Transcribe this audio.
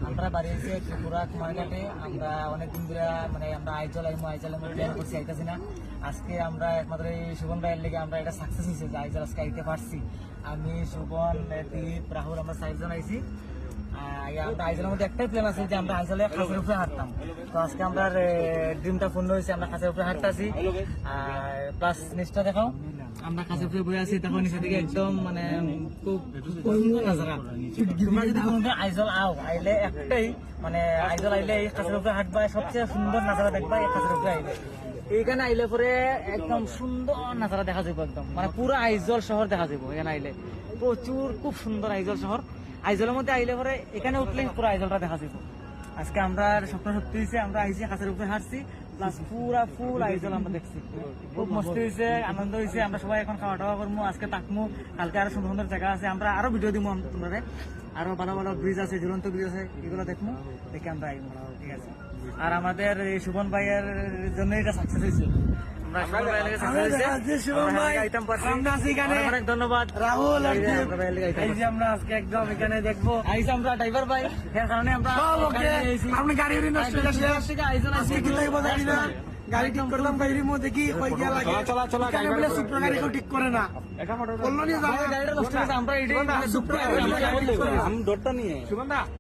আমরা বাড়ি এসে ত্রিপুরা কুমারঘাটে আমরা অনেকদিন ধরে মানে আমরা আইজল প্ল্যান করছি, আইতেছি না। আজকে আমরা একমাত্র এই সুবন ভাইয়ের লেগে আমরা এটা সাকসেস হয়েছে যে আইজল আজকে আইতে পারছি। আমি সুবন, দীপ, রাহুল আমরা 4 জন আইছি। আমরা আইজলের মধ্যে একটাই প্ল্যান আছে যে আমরা আইজলে খাঁচের উপরে হাঁটতাম। তো আজকে আমরা ড্রিমটা পূর্ণ হয়েছে, আমরা খাঁচের উপরে হাঁটতেছি। আর প্লাস নিচটা দেখাও, আমরা কাছে উপরে বয়ে আছি, তখন নিচে দিকে একদম মানে খুব সুন্দর নাজারা। তোমরা যদি কোনোদিন আইজল আইলে একটাই মানে আইজল আইলে এই কাছের উপরে হাঁটবা, সবচেয়ে সুন্দর নাজারা দেখবা এই কাছের উপরে আইলে। এইখানে আইলে পরে একদম সুন্দর নাজারা দেখা যাবো, একদম মানে পুরো আইজল শহর দেখা যাবো। এখানে আইলে প্রচুর খুব সুন্দর আইজল শহর। আইজলের মধ্যে আইলে পরে এখানে উঠলে পুরো আইজলটা দেখা যাবো। আজকে আমরা স্বপ্ন সত্যি হয়েছে, আমরা আইসি কাছের উপরে হাঁটছি, প্লাস পুরা ফুল আইজল আমরা দেখছি। খুব মস্তি হয়েছে, আনন্দ হয়েছে। আমরা সবাই এখন খাওয়া টাওয়া করবো, আজকে থাকবো, কালকে আরো সুন্দর সুন্দর জায়গা আছে, আমরা আরো ভিডিও দিব তোমরা, আরো ভালো ভালো ব্রিজ আছে, ঝুলন্ত ব্রিজ আছে, এগুলো দেখবো, দেখে আমরা আইবো। ঠিক আছে। আর আমাদের এই সুবন ভাইয়ের জন্য এটা সাকসেস হয়েছে। অনেক ধন্যবাদ রাহুল। আমরা আজকে একদম এখানে দেখবো আমরা ড্রাইভার ভাই, এর কারণে আমরা গাড়ি ঠিক করলাম। গাড়ির মধ্যে কি গাড়ি ঠিক করে না, আমরা